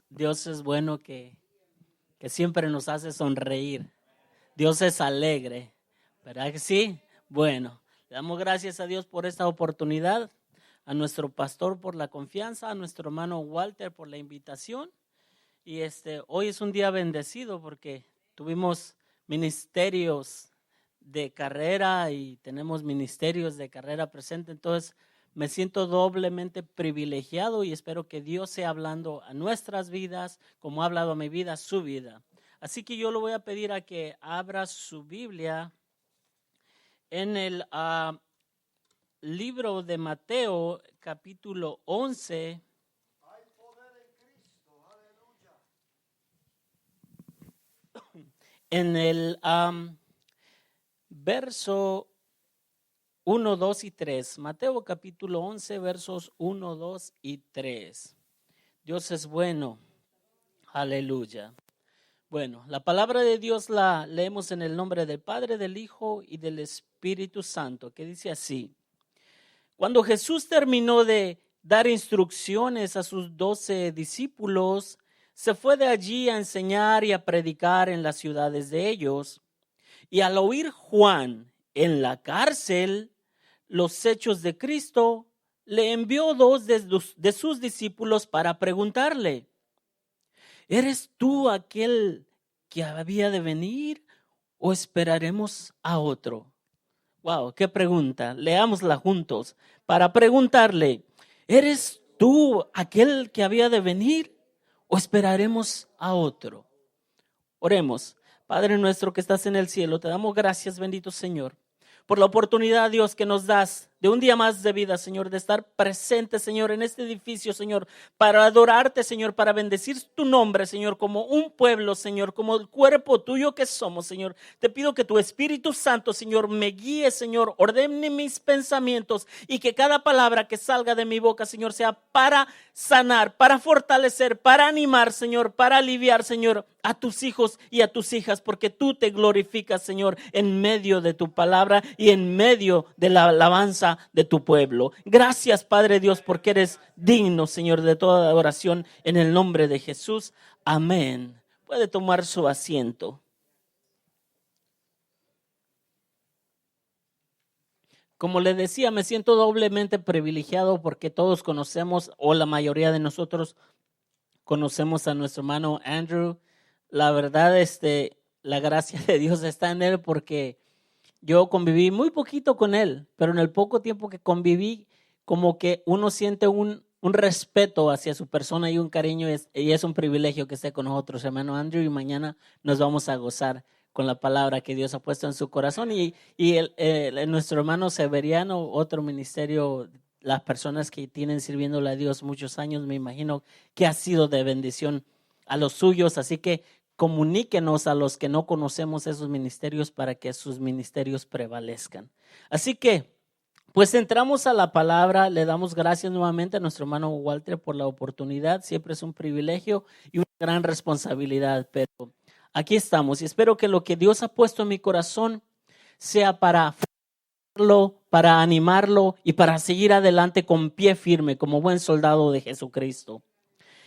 Dios es bueno que siempre nos hace sonreír. Dios es alegre, ¿verdad que sí? Bueno, le damos gracias a Dios por esta oportunidad, a nuestro pastor por la confianza, a nuestro hermano Walter por la invitación. Y hoy es un día bendecido porque tuvimos ministerios de carrera y tenemos ministerios de carrera presente. Entonces me siento doblemente privilegiado y espero que Dios sea hablando a nuestras vidas como ha hablado a mi vida, su vida. Así que yo le voy a pedir a que abra su Biblia en el libro de Mateo, capítulo 11. En el verso 1, 2 y 3. Mateo capítulo 11, versos 1, 2 y 3. Dios es bueno. Aleluya. Bueno, la palabra de Dios la leemos en el nombre del Padre, del Hijo y del Espíritu Santo, que dice así. Cuando Jesús terminó de dar instrucciones a sus 12 discípulos, se fue de allí a enseñar y a predicar en las ciudades de ellos. Y al oír Juan en la cárcel los hechos de Cristo, le envió dos de sus discípulos para preguntarle: ¿eres tú aquel que había de venir o esperaremos a otro? Wow, qué pregunta. Leámosla juntos para preguntarle: ¿eres tú aquel que había de venir o esperaremos a otro? Oremos. Padre nuestro que estás en el cielo, te damos gracias, bendito Señor, por la oportunidad, Dios, que nos das de un día más de vida, Señor, de estar presente, Señor, en este edificio, Señor, para adorarte, Señor, para bendecir tu nombre, Señor, como un pueblo, Señor, como el cuerpo tuyo que somos, Señor. Te pido que tu Espíritu Santo, Señor, me guíe, Señor, ordene mis pensamientos y que cada palabra que salga de mi boca, Señor, sea para sanar, para fortalecer, para animar, Señor, para aliviar, Señor, a tus hijos y a tus hijas, porque tú te glorificas, Señor, en medio de tu palabra y en medio de la alabanza de tu pueblo. Gracias, Padre Dios, porque eres digno, Señor, de toda adoración, en el nombre de Jesús. Amén. Puede tomar su asiento. Como le decía, me siento doblemente privilegiado porque todos conocemos, o la mayoría de nosotros conocemos a nuestro hermano Andrew. La verdad, la gracia de Dios está en él porque yo conviví muy poquito con él, pero en el poco tiempo que conviví, como que uno siente un respeto hacia su persona y un cariño, y es un privilegio que esté con nosotros, hermano Andrew, y mañana nos vamos a gozar con la palabra que Dios ha puesto en su corazón. Y nuestro hermano Severiano, otro ministerio, las personas que tienen sirviéndole a Dios muchos años, me imagino que ha sido de bendición a los suyos, así que comuníquenos a los que no conocemos esos ministerios para que sus ministerios prevalezcan. Así que, pues entramos a la palabra. Le damos gracias nuevamente a nuestro hermano Walter por la oportunidad. Siempre es un privilegio y una gran responsabilidad, pero aquí estamos y espero que lo que Dios ha puesto en mi corazón sea para animarlo y para seguir adelante con pie firme como buen soldado de Jesucristo.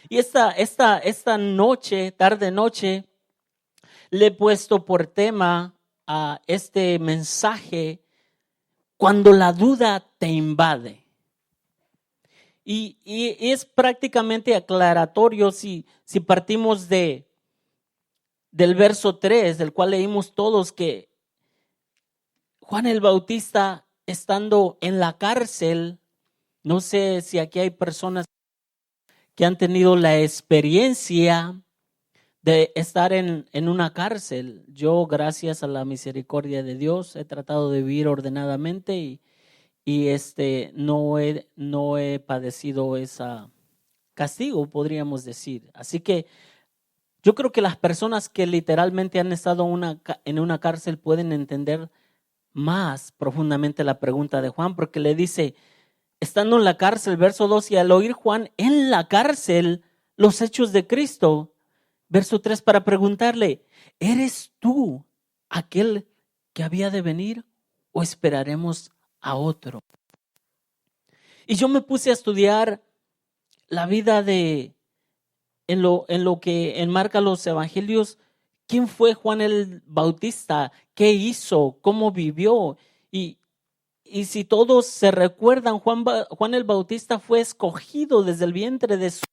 Y esta noche, tarde noche, le he puesto por tema a este mensaje: cuando la duda te invade. Y es prácticamente aclaratorio si partimos del verso 3, del cual leímos todos, que Juan el Bautista, estando en la cárcel, no sé si aquí hay personas que han tenido la experiencia de estar en una cárcel. Yo, gracias a la misericordia de Dios, he tratado de vivir ordenadamente y no he padecido ese castigo, podríamos decir. Así que yo creo que las personas que literalmente han estado en una cárcel pueden entender más profundamente la pregunta de Juan, porque le dice, estando en la cárcel, verso 2, y al oír Juan en la cárcel los hechos de Cristo, verso 3, para preguntarle, ¿eres tú aquel que había de venir o esperaremos a otro? Y yo me puse a estudiar la vida de en lo que enmarca los evangelios, quién fue Juan el Bautista, qué hizo, cómo vivió. Y si todos se recuerdan, Juan el Bautista fue escogido desde el vientre de su,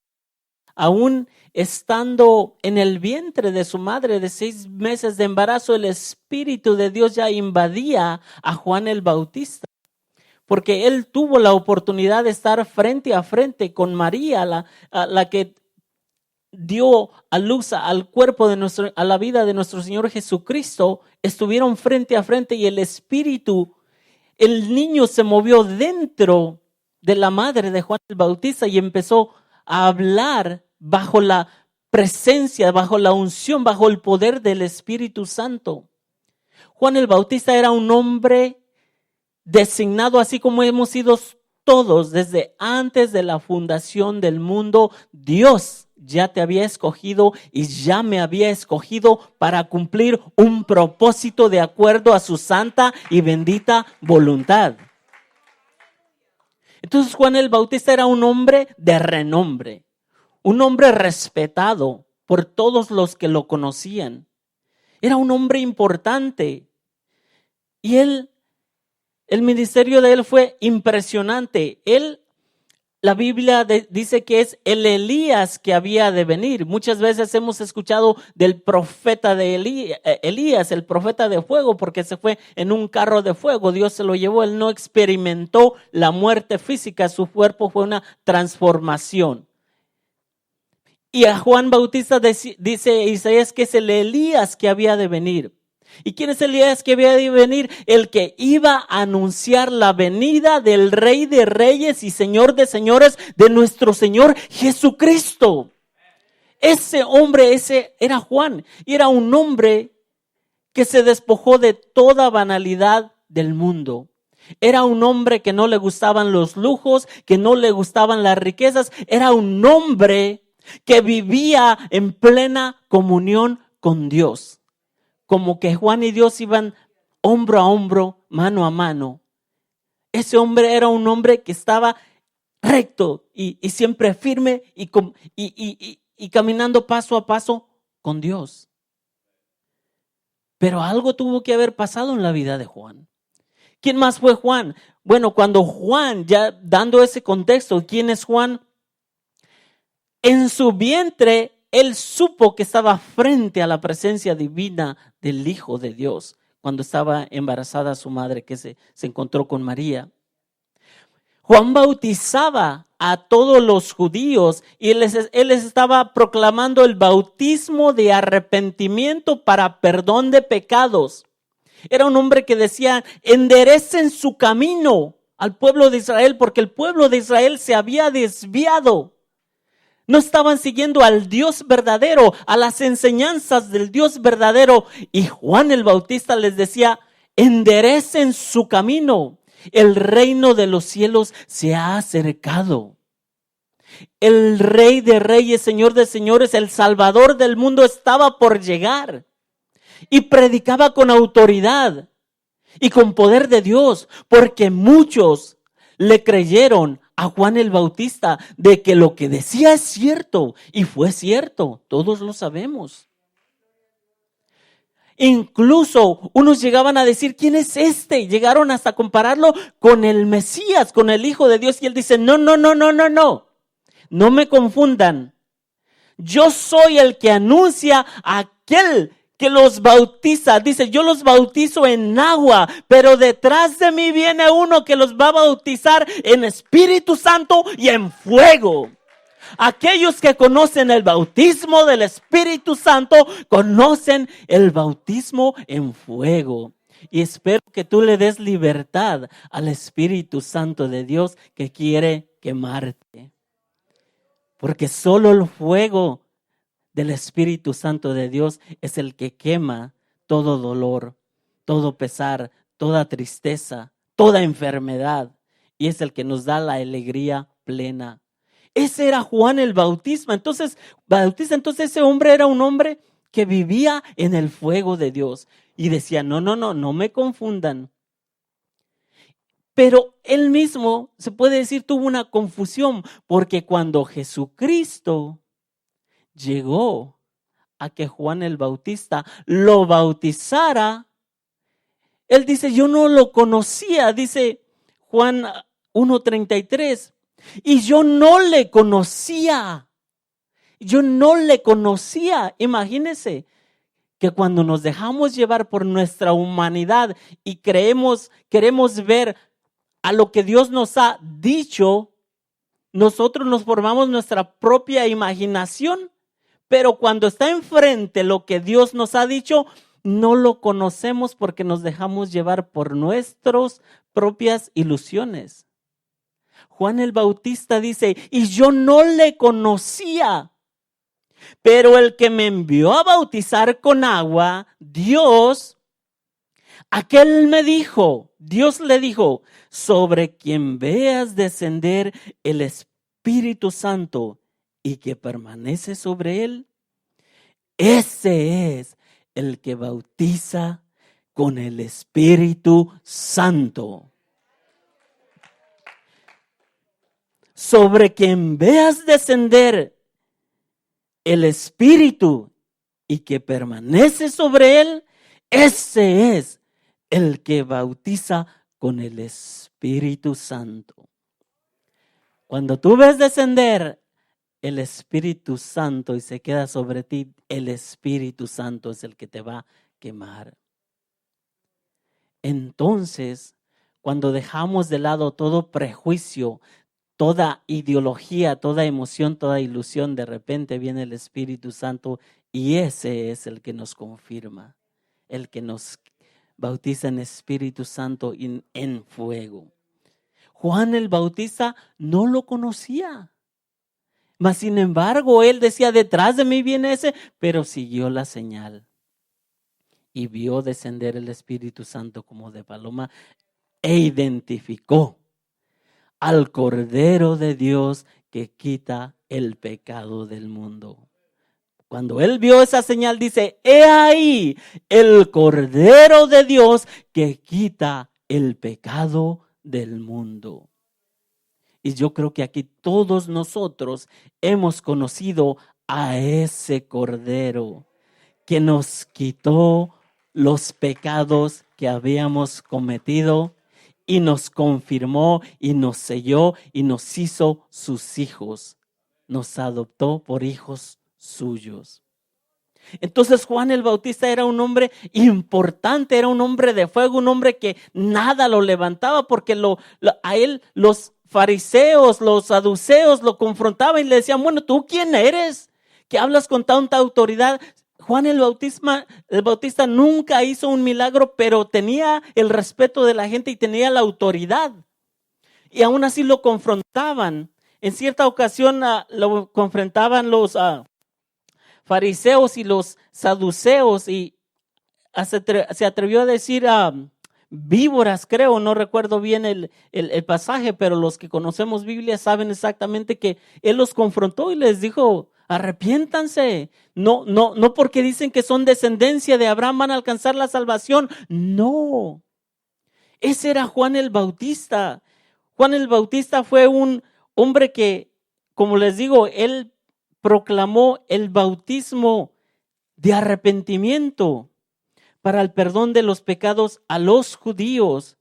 aún estando en el vientre de su madre de 6 meses de embarazo, el Espíritu de Dios ya invadía a Juan el Bautista, porque él tuvo la oportunidad de estar frente a frente con María, la que dio a luz al cuerpo de a la vida de nuestro Señor Jesucristo. Estuvieron frente a frente y el Espíritu, el niño se movió dentro de la madre de Juan el Bautista y empezó a hablar bajo la presencia, bajo la unción, bajo el poder del Espíritu Santo. Juan el Bautista era un hombre designado, así como hemos sido todos desde antes de la fundación del mundo. Dios ya te había escogido y ya me había escogido para cumplir un propósito de acuerdo a su santa y bendita voluntad. Entonces Juan el Bautista era un hombre de renombre, un hombre respetado por todos los que lo conocían. Era un hombre importante y el ministerio de él fue impresionante. La Biblia dice que es el Elías que había de venir. Muchas veces hemos escuchado del profeta de Elías, el profeta de fuego, porque se fue en un carro de fuego. Dios se lo llevó. Él no experimentó la muerte física. Su cuerpo fue una transformación. Y a Juan Bautista dice Isaías que es el Elías que había de venir. ¿Y quién es Elías que había de venir? El que iba a anunciar la venida del Rey de Reyes y Señor de Señores, de nuestro Señor Jesucristo. Ese hombre, ese era Juan. Y era un hombre que se despojó de toda banalidad del mundo. Era un hombre que no le gustaban los lujos, que no le gustaban las riquezas. Era un hombre que vivía en plena comunión con Dios. Como que Juan y Dios iban hombro a hombro, mano a mano. Ese hombre era un hombre que estaba recto y siempre firme y caminando paso a paso con Dios. Pero algo tuvo que haber pasado en la vida de Juan. ¿Quién más fue Juan? Bueno, cuando Juan, ya dando ese contexto, ¿quién es Juan? En su vientre él supo que estaba frente a la presencia divina del Hijo de Dios cuando estaba embarazada su madre, que se encontró con María. Juan bautizaba a todos los judíos y él les estaba proclamando el bautismo de arrepentimiento para perdón de pecados. Era un hombre que decía, enderecen su camino al pueblo de Israel, porque el pueblo de Israel se había desviado. No estaban siguiendo al Dios verdadero, a las enseñanzas del Dios verdadero. Y Juan el Bautista les decía, enderecen su camino. El reino de los cielos se ha acercado. El Rey de Reyes, Señor de Señores, el Salvador del mundo estaba por llegar. Y predicaba con autoridad y con poder de Dios, porque muchos le creyeron a Juan el Bautista de que lo que decía es cierto, y fue cierto, todos lo sabemos. Incluso unos llegaban a decir, ¿quién es este? Llegaron hasta compararlo con el Mesías, con el Hijo de Dios, y él dice, no me confundan. Yo soy el que anuncia a aquel que los bautiza. Dice, yo los bautizo en agua, pero detrás de mí viene uno que los va a bautizar en Espíritu Santo y en fuego. Aquellos que conocen el bautismo del Espíritu Santo, conocen el bautismo en fuego. Y espero que tú le des libertad al Espíritu Santo de Dios que quiere quemarte. Porque solo el fuego del Espíritu Santo de Dios es el que quema todo dolor, todo pesar, toda tristeza, toda enfermedad, y es el que nos da la alegría plena. Ese era Juan el Bautista. Entonces ese hombre era un hombre que vivía en el fuego de Dios y decía, no me confundan. Pero él mismo, se puede decir, tuvo una confusión, porque cuando Jesucristo llegó a que Juan el Bautista lo bautizara, él dice, yo no lo conocía, dice Juan 1:33, y yo no le conocía. Imagínense que cuando nos dejamos llevar por nuestra humanidad y queremos ver a lo que Dios nos ha dicho, nosotros nos formamos nuestra propia imaginación, pero cuando está enfrente lo que Dios nos ha dicho, no lo conocemos porque nos dejamos llevar por nuestras propias ilusiones. Juan el Bautista dice, y yo no le conocía, pero el que me envió a bautizar con agua, Dios, Dios le dijo, sobre quien veas descender el Espíritu Santo y que permanece sobre él, ese es el que bautiza con el Espíritu Santo. Sobre quien veas descender el Espíritu y que permanece sobre él, ese es el que bautiza con el Espíritu Santo. Cuando tú ves descender el Espíritu Santo y se queda sobre ti, el Espíritu Santo es el que te va a quemar. Entonces, cuando dejamos de lado todo prejuicio, toda ideología, toda emoción, toda ilusión, de repente viene el Espíritu Santo y ese es el que nos confirma, el que nos bautiza en Espíritu Santo y en fuego. Juan el Bautista no lo conocía, mas sin embargo él decía, detrás de mí viene ese, pero siguió la señal y vio descender el Espíritu Santo como de paloma e identificó al Cordero de Dios que quita el pecado del mundo. Cuando él vio esa señal, dice, he ahí el Cordero de Dios que quita el pecado del mundo. Y yo creo que aquí todos nosotros hemos conocido a ese Cordero que nos quitó los pecados que habíamos cometido y nos confirmó y nos selló y nos hizo sus hijos. Nos adoptó por hijos suyos. Entonces Juan el Bautista era un hombre importante, era un hombre de fuego, un hombre que nada lo levantaba porque a él los fariseos, los saduceos lo confrontaban y le decían, bueno, ¿tú quién eres? Que hablas con tanta autoridad. Juan el Bautista nunca hizo un milagro, pero tenía el respeto de la gente y tenía la autoridad. Y aún así lo confrontaban. En cierta ocasión lo confrontaban los fariseos y los saduceos y se atrevió a decir víboras, creo, no recuerdo bien el pasaje, pero los que conocemos Biblia saben exactamente que él los confrontó y les dijo, arrepiéntanse, no porque dicen que son descendencia de Abraham van a alcanzar la salvación, no. Ese era Juan el Bautista. Juan el Bautista fue un hombre que, como les digo, él proclamó el bautismo de arrepentimiento para el perdón de los pecados a los judíos.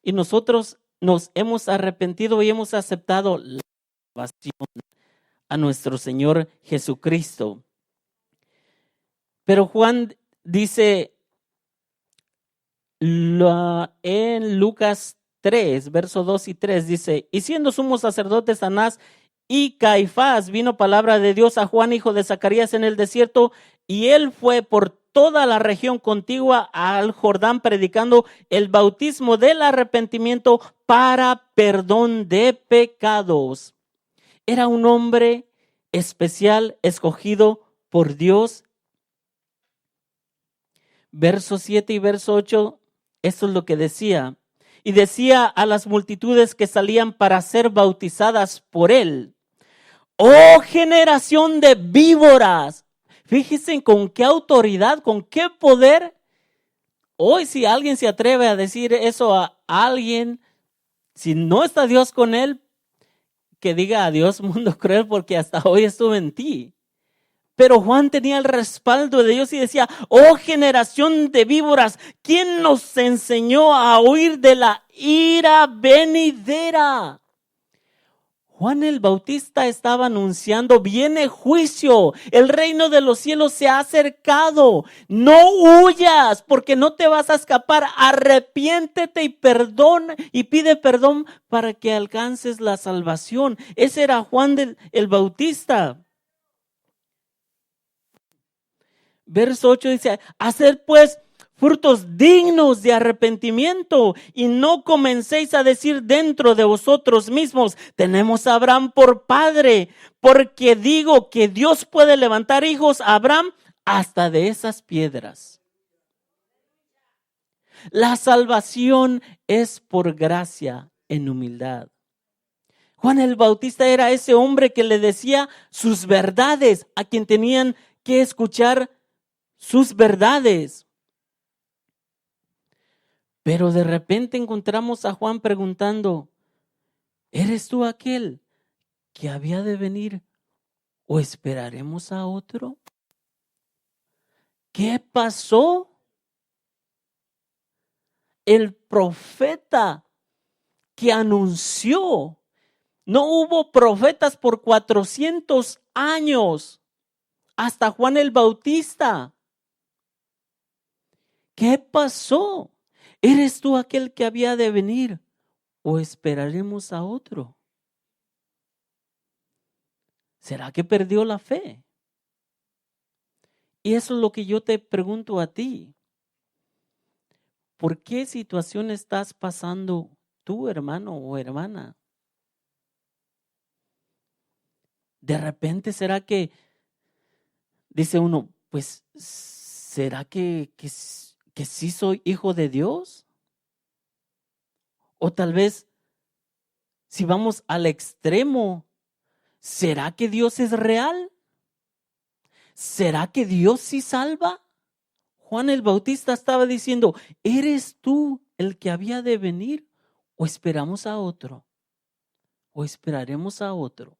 Y nosotros nos hemos arrepentido y hemos aceptado la salvación a nuestro Señor Jesucristo. Pero Juan dice en Lucas 3, versos 2 y 3, dice, y siendo sumos sacerdotes Anás y Caifás, vino palabra de Dios a Juan, hijo de Zacarías, en el desierto, y él fue por toda la región contigua al Jordán, predicando el bautismo del arrepentimiento para perdón de pecados. Era un hombre especial, escogido por Dios. Verso 7 y verso 8, esto es lo que decía. Y decía a las multitudes que salían para ser bautizadas por él, ¡oh generación de víboras! Fíjense con qué autoridad, con qué poder. Hoy si alguien se atreve a decir eso a alguien, si no está Dios con él, que diga adiós mundo cruel porque hasta hoy estuve en ti. Pero Juan tenía el respaldo de Dios y decía, oh generación de víboras, ¿quién nos enseñó a huir de la ira venidera? Juan el Bautista estaba anunciando, viene juicio, el reino de los cielos se ha acercado, no huyas porque no te vas a escapar, arrepiéntete y pide perdón para que alcances la salvación. Ese era Juan el Bautista. Verso 8 dice, haced pues frutos dignos de arrepentimiento y no comencéis a decir dentro de vosotros mismos, tenemos a Abraham por padre, porque digo que Dios puede levantar hijos a Abraham hasta de esas piedras. La salvación es por gracia en humildad. Juan el Bautista era ese hombre que le decía sus verdades a quien tenían que escuchar sus verdades. Pero de repente encontramos a Juan preguntando, ¿eres tú aquel que había de venir o esperaremos a otro? ¿Qué pasó? El profeta que anunció, no hubo profetas por 400 años, hasta Juan el Bautista. ¿Qué pasó? ¿Eres tú aquel que había de venir o esperaremos a otro? ¿Será que perdió la fe? Y eso es lo que yo te pregunto a ti. ¿Por qué situación estás pasando tú, hermano o hermana? De repente, ¿será que, dice uno, pues, ¿será que sí soy hijo de Dios? O tal vez, si vamos al extremo, ¿será que Dios es real? ¿Será que Dios sí salva? Juan el Bautista estaba diciendo, ¿eres tú el que había de venir o esperamos a otro? ¿O esperaremos a otro?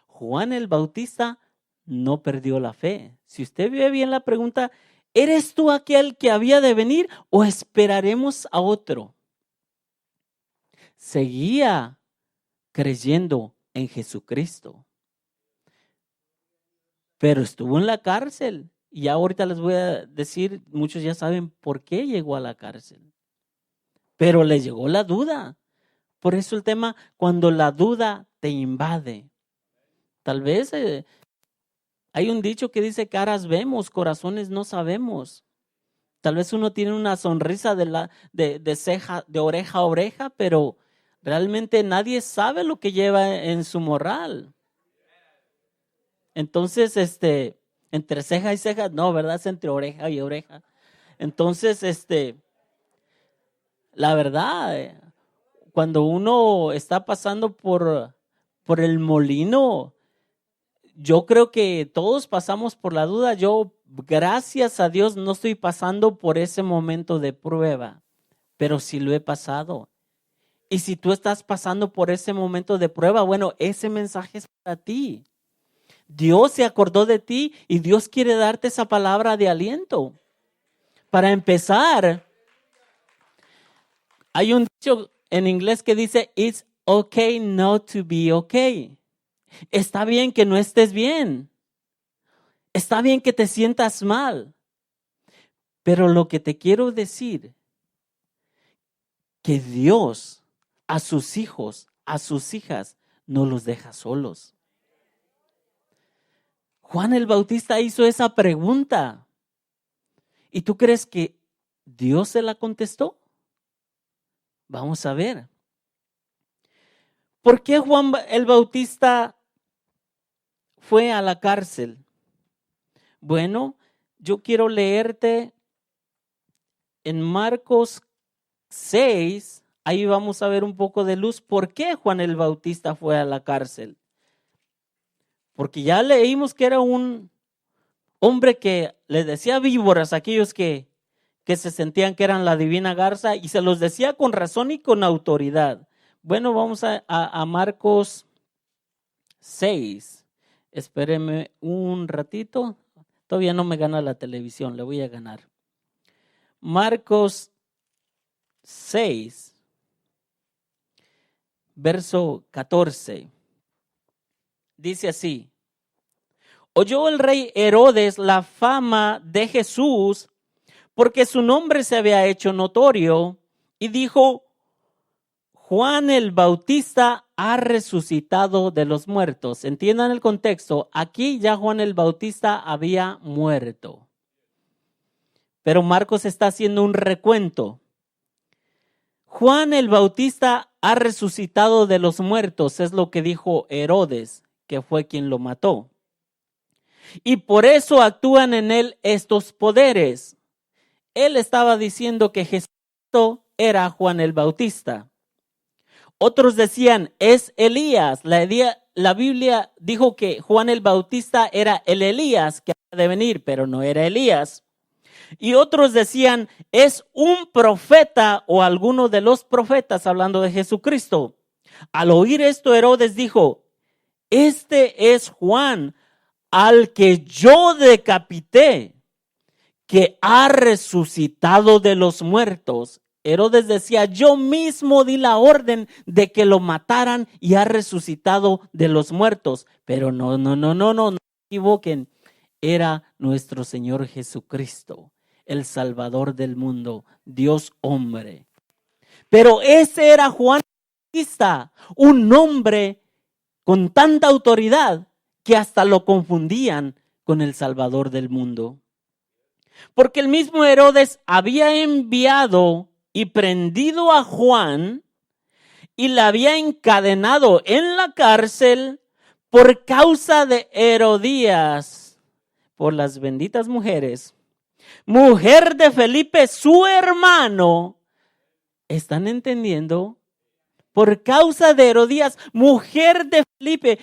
Juan el Bautista no perdió la fe. Si usted ve bien la pregunta, ¿eres tú aquel que había de venir o esperaremos a otro? Seguía creyendo en Jesucristo, pero estuvo en la cárcel. Y ahorita les voy a decir, muchos ya saben por qué llegó a la cárcel. Pero le llegó la duda. Por eso el tema, cuando la duda te invade. Tal vez hay un dicho que dice, caras vemos, corazones no sabemos. Tal vez uno tiene una sonrisa de ceja, de oreja a oreja, pero realmente nadie sabe lo que lleva en su morral. Entonces, entre ceja y ceja, no, ¿verdad? Es entre oreja y oreja. Entonces, la verdad, cuando uno está pasando por el molino, yo creo que todos pasamos por la duda. Yo, gracias a Dios, no estoy pasando por ese momento de prueba, pero sí lo he pasado. Y si tú estás pasando por ese momento de prueba, bueno, ese mensaje es para ti. Dios se acordó de ti y Dios quiere darte esa palabra de aliento. Para empezar, hay un dicho en inglés que dice, it's okay not to be okay. Está bien que no estés bien. Está bien que te sientas mal. Pero lo que te quiero decir, que Dios a sus hijos, a sus hijas, no los deja solos. Juan el Bautista hizo esa pregunta. ¿Y tú crees que Dios se la contestó? Vamos a ver. ¿Por qué Juan el Bautista fue a la cárcel? Bueno, yo quiero leerte en Marcos 6, ahí vamos a ver un poco de luz. ¿Por qué Juan el Bautista fue a la cárcel? Porque ya leímos que era un hombre que le decía víboras a aquellos que se sentían que eran la divina garza y se los decía con razón y con autoridad. Bueno, vamos a Marcos 6. Espéreme un ratito. Todavía no me gana la televisión, le voy a ganar. Marcos 6, verso 14. Dice así: oyó el rey Herodes la fama de Jesús, porque su nombre se había hecho notorio, y dijo: Juan el Bautista ha resucitado de los muertos. Entiendan el contexto. Aquí ya Juan el Bautista había muerto. Pero Marcos está haciendo un recuento. Juan el Bautista ha resucitado de los muertos, es lo que dijo Herodes, que fue quien lo mató. Y por eso actúan en él estos poderes. Él estaba diciendo que Jesucristo era Juan el Bautista. Otros decían, es Elías. La Biblia dijo que Juan el Bautista era el Elías que había de venir, pero no era Elías. Y otros decían, es un profeta o alguno de los profetas, hablando de Jesucristo. Al oír esto, Herodes dijo: este es Juan, al que yo decapité, que ha resucitado de los muertos. Herodes decía, yo mismo di la orden de que lo mataran y ha resucitado de los muertos. Pero no se equivoquen. Era nuestro Señor Jesucristo, el Salvador del mundo, Dios hombre. Pero ese era Juan Bautista, un hombre con tanta autoridad que hasta lo confundían con el Salvador del mundo. Porque el mismo Herodes había enviado y prendido a Juan y le había encadenado en la cárcel por causa de Herodías, por las benditas mujeres, mujer de Felipe, su hermano. ¿Están entendiendo? Por causa de Herodías, mujer de Felipe,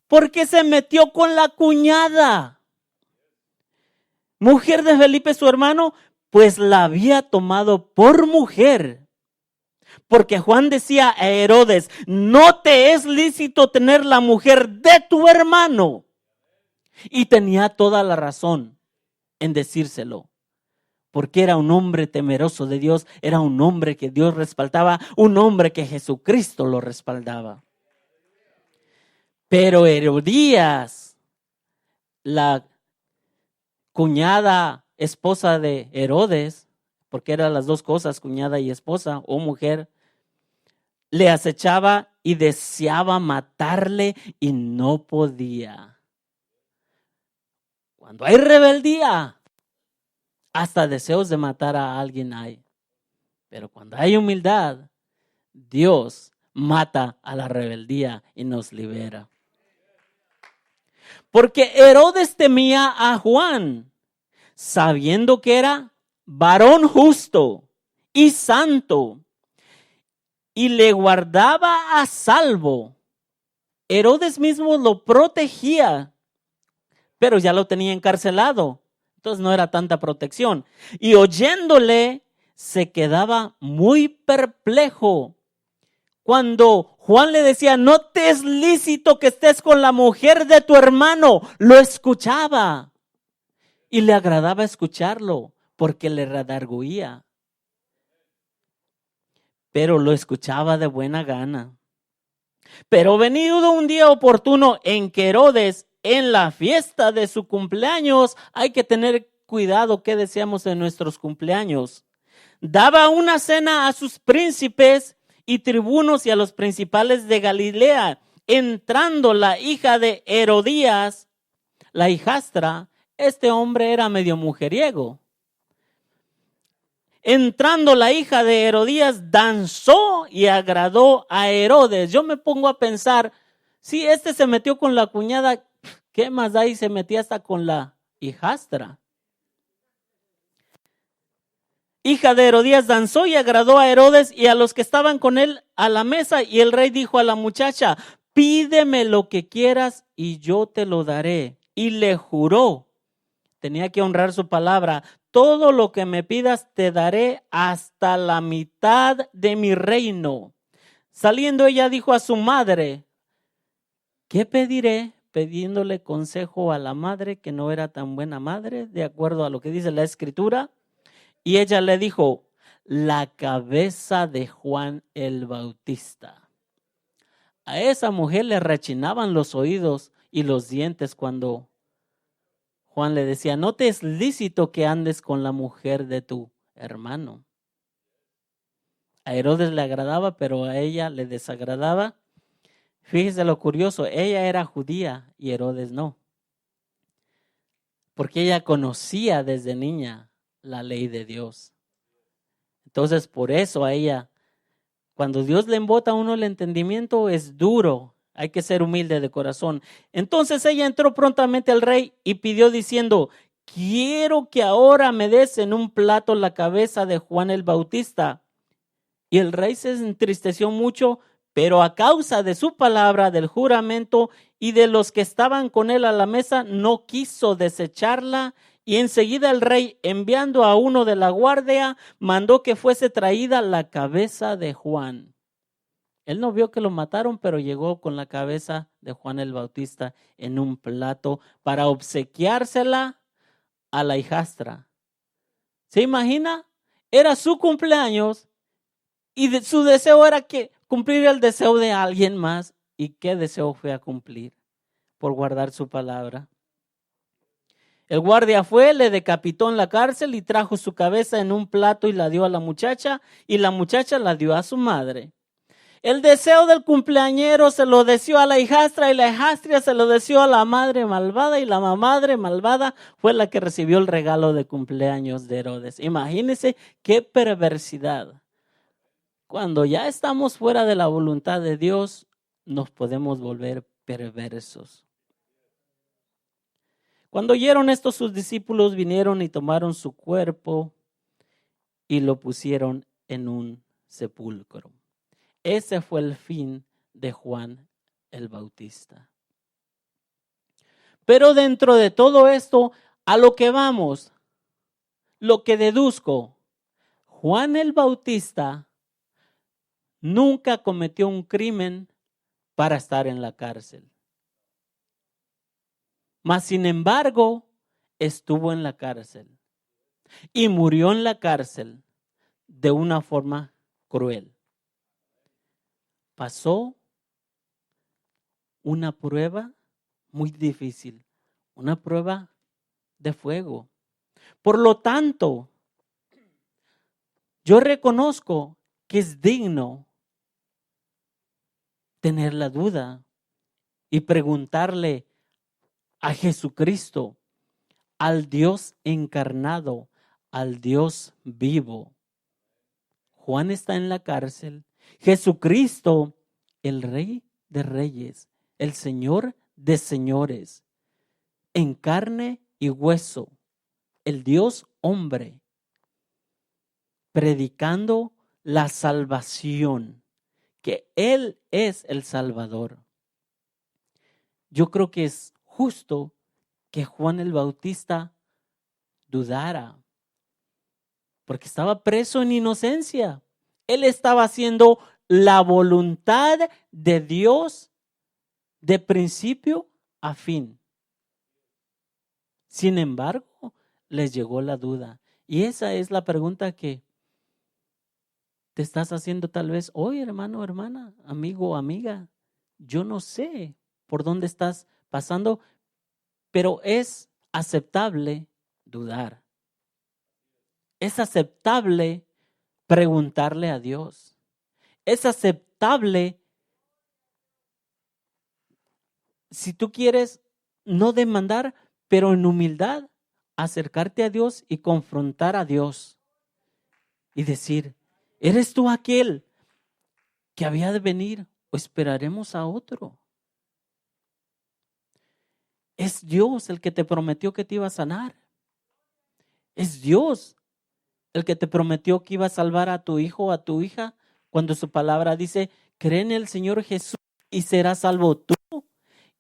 porque se metió con la cuñada. Mujer de Felipe, su hermano, pues la había tomado por mujer. Porque Juan decía a Herodes, no te es lícito tener la mujer de tu hermano. Y tenía toda la razón en decírselo. Porque era un hombre temeroso de Dios, era un hombre que Dios respaldaba, un hombre que Jesucristo lo respaldaba. Pero Herodías, la cuñada, esposa de Herodes, porque eran las dos cosas, cuñada y esposa o mujer, le acechaba y deseaba matarle y no podía. Cuando hay rebeldía, hasta deseos de matar a alguien hay. Pero cuando hay humildad, Dios mata a la rebeldía y nos libera. Porque Herodes temía a Juan, sabiendo que era varón justo y santo, y le guardaba a salvo. Herodes mismo lo protegía, pero ya lo tenía encarcelado. Entonces no era tanta protección. Y oyéndole, se quedaba muy perplejo. Cuando Juan le decía, no te es lícito que estés con la mujer de tu hermano, lo escuchaba. Y le agradaba escucharlo porque le redarguía. Pero lo escuchaba de buena gana. Pero venido un día oportuno en que Herodes, en la fiesta de su cumpleaños, hay que tener cuidado qué deseamos en nuestros cumpleaños, daba una cena a sus príncipes y tribunos y a los principales de Galilea. Entrando la hija de Herodías, la hijastra, este hombre era medio mujeriego. Entrando la hija de Herodías, danzó y agradó a Herodes. Yo me pongo a pensar, si este se metió con la cuñada, ¿qué más da? Y se metía hasta con la hijastra. Hija de Herodías danzó y agradó a Herodes y a los que estaban con él a la mesa. Y el rey dijo a la muchacha, pídeme lo que quieras y yo te lo daré. Y le juró, tenía que honrar su palabra, todo lo que me pidas te daré hasta la mitad de mi reino. Saliendo ella dijo a su madre, ¿qué pediré pidiéndole consejo a la madre, que no era tan buena madre, de acuerdo a lo que dice la Escritura. Y ella le dijo, la cabeza de Juan el Bautista. A esa mujer le rechinaban los oídos y los dientes cuando Juan le decía, no te es lícito que andes con la mujer de tu hermano. A Herodes le agradaba, pero a ella le desagradaba. Fíjese lo curioso, ella era judía y Herodes no. Porque ella conocía desde niña la ley de Dios. Entonces, por eso a ella, cuando Dios le embota a uno el entendimiento, es duro. Hay que ser humilde de corazón. Entonces ella entró prontamente al rey y pidió diciendo, quiero que ahora me des en un plato la cabeza de Juan el Bautista. Y el rey se entristeció mucho, pero a causa de su palabra, del juramento y de los que estaban con él a la mesa, no quiso desecharla. Y enseguida el rey, enviando a uno de la guardia, mandó que fuese traída la cabeza de Juan. Él no vio que lo mataron, pero llegó con la cabeza de Juan el Bautista en un plato para obsequiársela a la hijastra. ¿Se imagina? Era su cumpleaños y su deseo era que cumplir el deseo de alguien más. ¿Y qué deseo fue a cumplir? Por guardar su palabra. El guardia fue, le decapitó en la cárcel y trajo su cabeza en un plato y la dio a la muchacha, y la muchacha la dio a su madre. El deseo del cumpleañero se lo deseó a la hijastra y la hijastra se lo deseó a la madre malvada y la madre malvada fue la que recibió el regalo de cumpleaños de Herodes. Imagínense qué perversidad. Cuando ya estamos fuera de la voluntad de Dios, nos podemos volver perversos. Cuando oyeron esto, sus discípulos vinieron y tomaron su cuerpo y lo pusieron en un sepulcro. Ese fue el fin de Juan el Bautista. Pero dentro de todo esto, a lo que vamos, lo que deduzco, Juan el Bautista nunca cometió un crimen para estar en la cárcel. Mas, sin embargo, estuvo en la cárcel y murió en la cárcel de una forma cruel. Pasó una prueba muy difícil, una prueba de fuego. Por lo tanto, yo reconozco que es digno tener la duda y preguntarle a Jesucristo, al Dios encarnado, al Dios vivo. Juan está en la cárcel. Jesucristo, el Rey de Reyes, el Señor de Señores, en carne y hueso, el Dios hombre, predicando la salvación, que Él es el Salvador. Yo creo que es justo que Juan el Bautista dudara, porque estaba preso en inocencia. Él estaba haciendo la voluntad de Dios de principio a fin. Sin embargo, les llegó la duda. Y esa es la pregunta que te estás haciendo tal vez hoy, hermano, hermana, amigo, amiga. Yo no sé por dónde estás pasando, pero es aceptable dudar. Es aceptable preguntarle a Dios. Es aceptable, si tú quieres, no demandar, pero en humildad, acercarte a Dios y confrontar a Dios. Y decir, ¿eres tú aquel que había de venir o esperaremos a otro? Es Dios el que te prometió que te iba a sanar. Es Dios el que te prometió que iba a salvar a tu hijo o a tu hija, cuando su palabra dice, cree en el Señor Jesús y serás salvo tú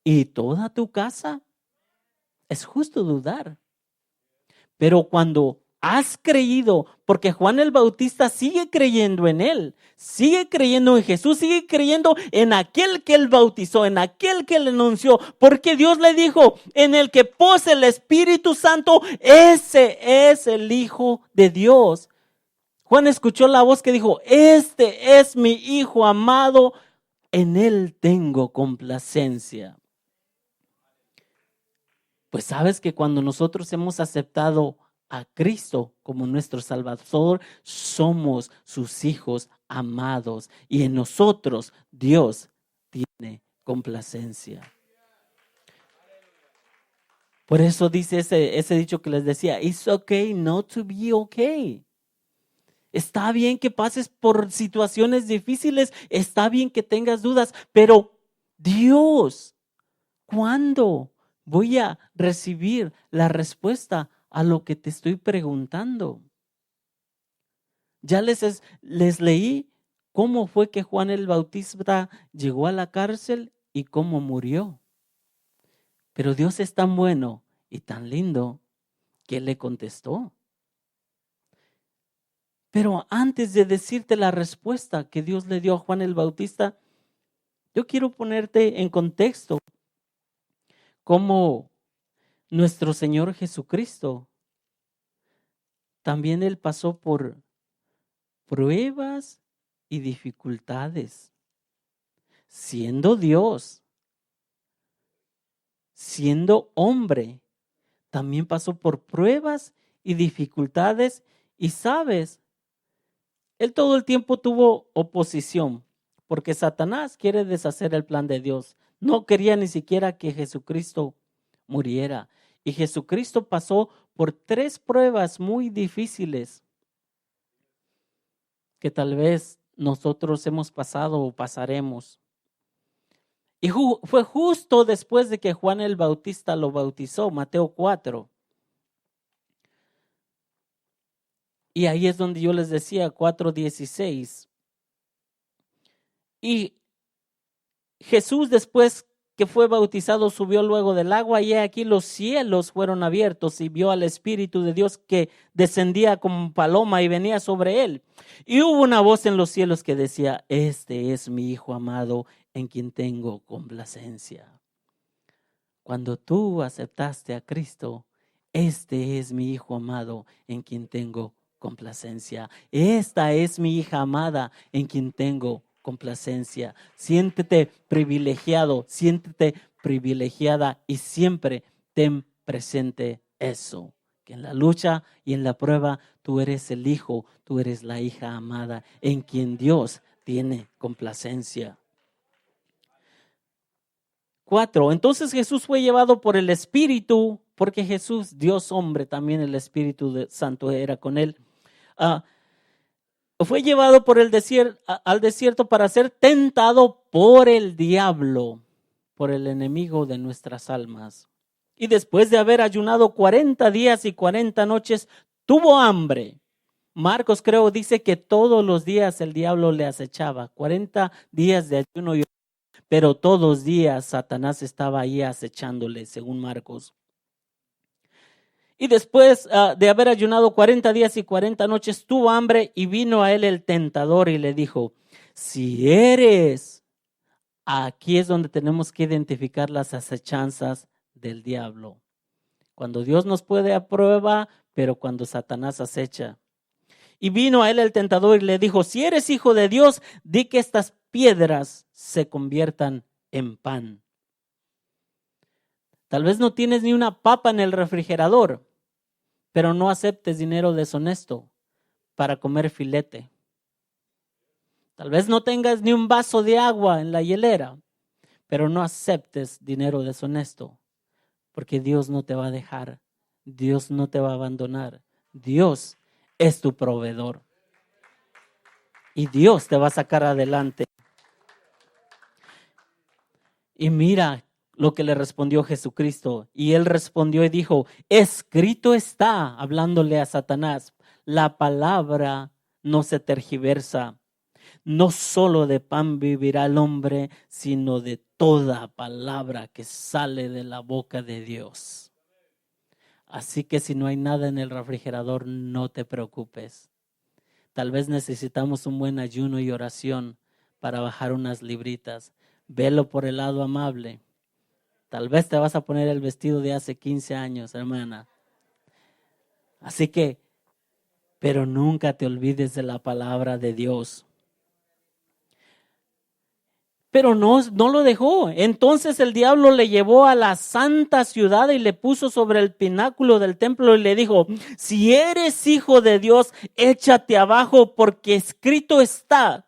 y toda tu casa. Es justo dudar. Pero cuando has creído, porque Juan el Bautista sigue creyendo en él, sigue creyendo en Jesús, sigue creyendo en aquel que él bautizó, en aquel que él anunció, porque Dios le dijo, en el que posa el Espíritu Santo, ese es el Hijo de Dios. Juan escuchó la voz que dijo, este es mi Hijo amado, en él tengo complacencia. Pues sabes que cuando nosotros hemos aceptado a Cristo como nuestro Salvador, somos sus hijos amados y en nosotros Dios tiene complacencia. Por eso dice ese dicho que les decía, it's okay not to be okay. Está bien que pases por situaciones difíciles, está bien que tengas dudas, pero Dios, ¿cuándo voy a recibir la respuesta a lo que te estoy preguntando? Ya les leí cómo fue que Juan el Bautista llegó a la cárcel y cómo murió. Pero Dios es tan bueno y tan lindo que le contestó. Pero antes de decirte la respuesta que Dios le dio a Juan el Bautista, yo quiero ponerte en contexto cómo nuestro Señor Jesucristo también Él pasó por pruebas y dificultades. Siendo Dios, siendo hombre, también pasó por pruebas y dificultades. Y sabes, Él todo el tiempo tuvo oposición, porque Satanás quiere deshacer el plan de Dios. No quería ni siquiera que Jesucristo muriera. Y Jesucristo pasó por 3 pruebas muy difíciles que tal vez nosotros hemos pasado o pasaremos. Y fue justo después de que Juan el Bautista lo bautizó, Mateo 4. Y ahí es donde yo les decía, 4:16. Y Jesús, después que fue bautizado, subió luego del agua, y aquí los cielos fueron abiertos y vio al Espíritu de Dios que descendía como paloma y venía sobre él. Y hubo una voz en los cielos que decía, este es mi Hijo amado en quien tengo complacencia. Cuando tú aceptaste a Cristo, este es mi Hijo amado en quien tengo complacencia. Esta es mi hija amada en quien tengo complacencia. Siéntete privilegiado, siéntete privilegiada y siempre ten presente eso, que en la lucha y en la prueba tú eres el hijo, tú eres la hija amada en quien Dios tiene complacencia. 4. Entonces Jesús fue llevado por el Espíritu, porque Jesús, Dios hombre, también el Espíritu Santo era con él. Fue llevado por el al desierto para ser tentado por el diablo, por el enemigo de nuestras almas. Y después de haber ayunado 40 días y 40 noches, tuvo hambre. Marcos creo dice que todos los días el diablo le acechaba. 40 días de ayuno, pero todos los días Satanás estaba ahí acechándole, según Marcos. Y después de haber ayunado 40 días y 40 noches, tuvo hambre y vino a él el tentador y le dijo, si eres, aquí es donde tenemos que identificar las acechanzas del diablo. Cuando Dios nos puede a prueba, pero cuando Satanás acecha. Y vino a él el tentador y le dijo, si eres hijo de Dios, di que estas piedras se conviertan en pan. Tal vez no tienes ni una papa en el refrigerador, pero no aceptes dinero deshonesto para comer filete. Tal vez no tengas ni un vaso de agua en la hielera, pero no aceptes dinero deshonesto, porque Dios no te va a dejar, Dios no te va a abandonar, Dios es tu proveedor y Dios te va a sacar adelante. Y mira lo que le respondió Jesucristo. Y él respondió y dijo, escrito está, hablándole a Satanás, la palabra no se tergiversa. No solo de pan vivirá el hombre, sino de toda palabra que sale de la boca de Dios. Así que si no hay nada en el refrigerador, no te preocupes. Tal vez necesitamos un buen ayuno y oración para bajar unas libritas. Velo por el lado amable. Tal vez te vas a poner el vestido de hace 15 años, hermana. Así que, pero nunca te olvides de la palabra de Dios. Pero no lo dejó. Entonces el diablo le llevó a la santa ciudad y le puso sobre el pináculo del templo y le dijo: si eres hijo de Dios, échate abajo, porque escrito está: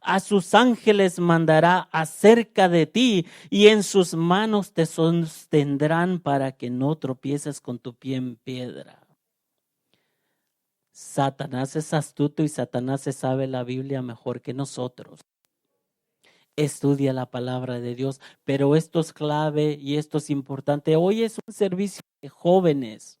a sus ángeles mandará acerca de ti, y en sus manos te sostendrán para que no tropieces con tu pie en piedra. Satanás es astuto y Satanás se sabe la Biblia mejor que nosotros. Estudia la palabra de Dios, pero esto es clave y esto es importante. Hoy es un servicio de jóvenes.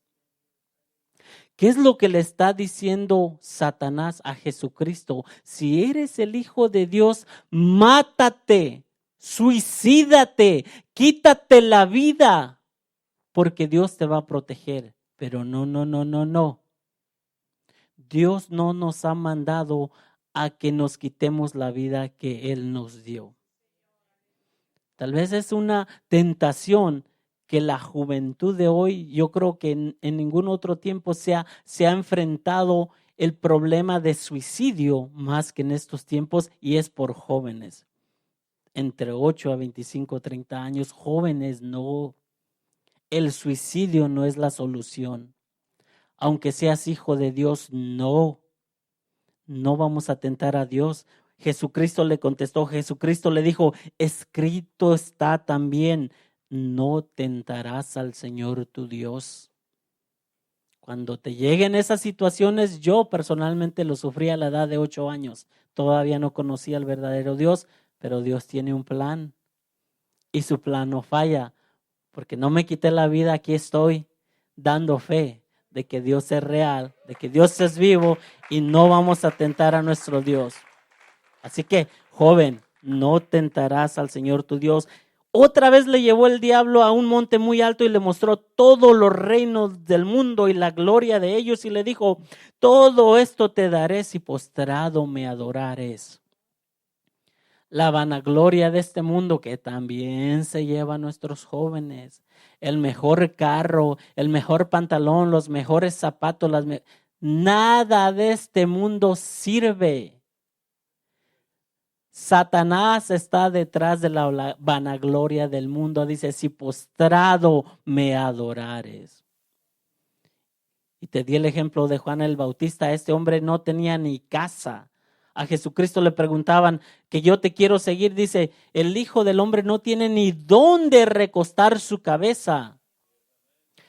¿Qué es lo que le está diciendo Satanás a Jesucristo? Si eres el Hijo de Dios, mátate, suicídate, quítate la vida, porque Dios te va a proteger. Pero no. Dios no nos ha mandado a que nos quitemos la vida que Él nos dio. Tal vez es una tentación que la juventud de hoy, yo creo que en ningún otro tiempo se ha enfrentado el problema de suicidio más que en estos tiempos, y es por jóvenes. Entre 8 a 25, 30 años, jóvenes, no. El suicidio no es la solución. Aunque seas hijo de Dios, no vamos a tentar a Dios. Jesucristo le contestó, Jesucristo le dijo: escrito está también, no tentarás al Señor tu Dios. Cuando te lleguen esas situaciones, yo personalmente lo sufrí a la edad de 8 años. Todavía no conocía al verdadero Dios, pero Dios tiene un plan y su plan no falla. Porque no me quité la vida, aquí estoy dando fe de que Dios es real, de que Dios es vivo y no vamos a tentar a nuestro Dios. Así que, joven, no tentarás al Señor tu Dios. Otra vez le llevó el diablo a un monte muy alto y le mostró todos los reinos del mundo y la gloria de ellos y le dijo: todo esto te daré si postrado me adorares. La vanagloria de este mundo que también se lleva a nuestros jóvenes. El mejor carro, el mejor pantalón, los mejores zapatos. Nada de este mundo sirve. Satanás está detrás de la vanagloria del mundo. Dice: si postrado me adorares. Y te di el ejemplo de Juan el Bautista. Este hombre no tenía ni casa. A Jesucristo le preguntaban: que yo te quiero seguir. Dice: el Hijo del Hombre no tiene ni dónde recostar su cabeza.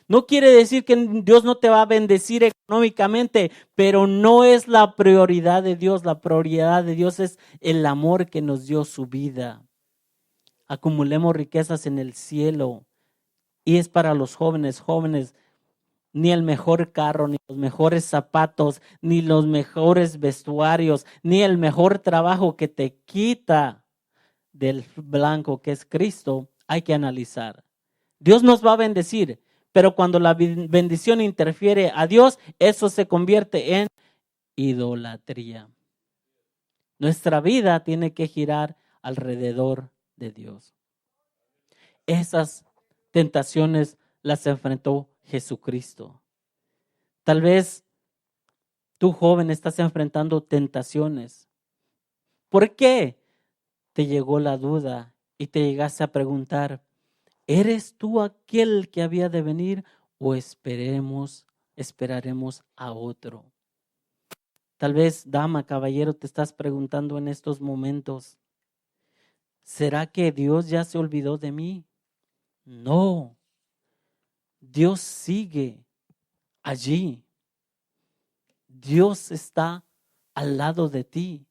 No quiere decir que Dios no te va a bendecir económicamente, pero no es la prioridad de Dios. La prioridad de Dios es el amor que nos dio su vida. Acumulemos riquezas en el cielo. Y es para los jóvenes. Ni el mejor carro, ni los mejores zapatos, ni los mejores vestuarios, ni el mejor trabajo que te quita del blanco que es Cristo, hay que analizar. Dios nos va a bendecir, pero cuando la bendición interfiere a Dios, eso se convierte en idolatría. Nuestra vida tiene que girar alrededor de Dios. Esas tentaciones las enfrentó Jesucristo. Tal vez tú, joven, estás enfrentando tentaciones. ¿Por qué te llegó la duda y te llegaste a preguntar: ¿eres tú aquel que había de venir o esperaremos a otro? Tal vez, dama, caballero, te estás preguntando en estos momentos: ¿será que Dios ya se olvidó de mí? No, Dios sigue allí. Dios está al lado de ti.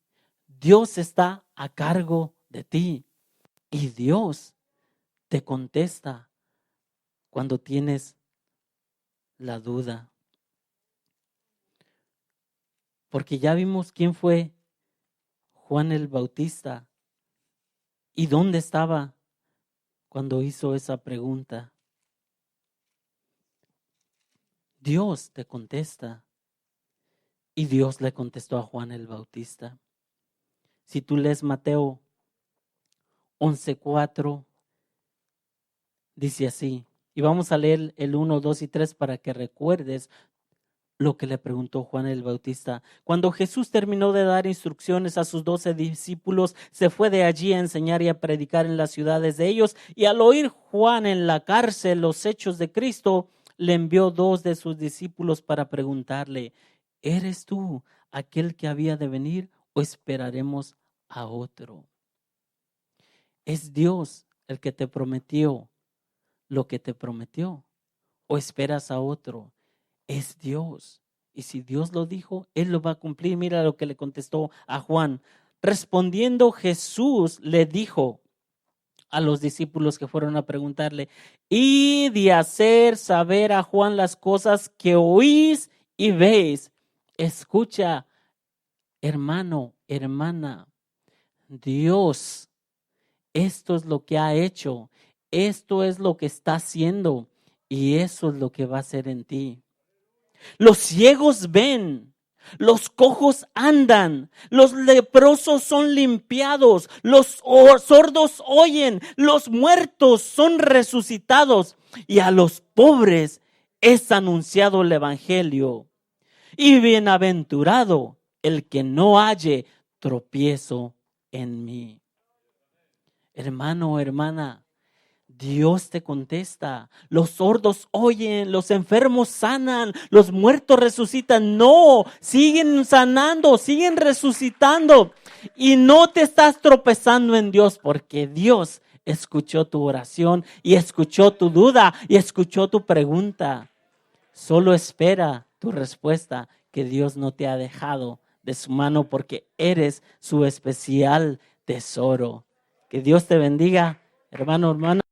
Dios está a cargo de ti. Y Dios te contesta cuando tienes la duda. Porque ya vimos quién fue Juan el Bautista y dónde estaba cuando hizo esa pregunta. Dios te contesta. Y Dios le contestó a Juan el Bautista. Si tú lees Mateo 11:4, dice así. Y vamos a leer el 1, 2 y 3 para que recuerdes lo que le preguntó Juan el Bautista. Cuando Jesús terminó de dar instrucciones a sus 12 discípulos, se fue de allí a enseñar y a predicar en las ciudades de ellos. Y al oír Juan en la cárcel los hechos de Cristo, le envió 2 de sus discípulos para preguntarle: ¿eres tú aquel que había de venir o esperaremos a otro? ¿Es Dios el que te prometió lo que te prometió o esperas a otro? Es Dios. Y si Dios lo dijo, Él lo va a cumplir. Mira lo que le contestó a Juan. Respondiendo Jesús le dijo a los discípulos que fueron a preguntarle: id y hacer saber a Juan las cosas que oís y veis. Escucha, hermano, hermana, Dios, esto es lo que ha hecho, esto es lo que está haciendo y eso es lo que va a hacer en ti. Los ciegos ven, los cojos andan, los leprosos son limpiados, los sordos oyen, los muertos son resucitados y a los pobres es anunciado el evangelio. Y bienaventurado el que no halle tropiezo en mí. Hermano, hermana, Dios te contesta. Los sordos oyen, los enfermos sanan, los muertos resucitan. No, siguen sanando, siguen resucitando. Y no te estás tropezando en Dios, porque Dios escuchó tu oración y escuchó tu duda y escuchó tu pregunta. Solo espera tu respuesta, que Dios no te ha dejado de su mano porque eres su especial tesoro. Que Dios te bendiga, hermano, hermana.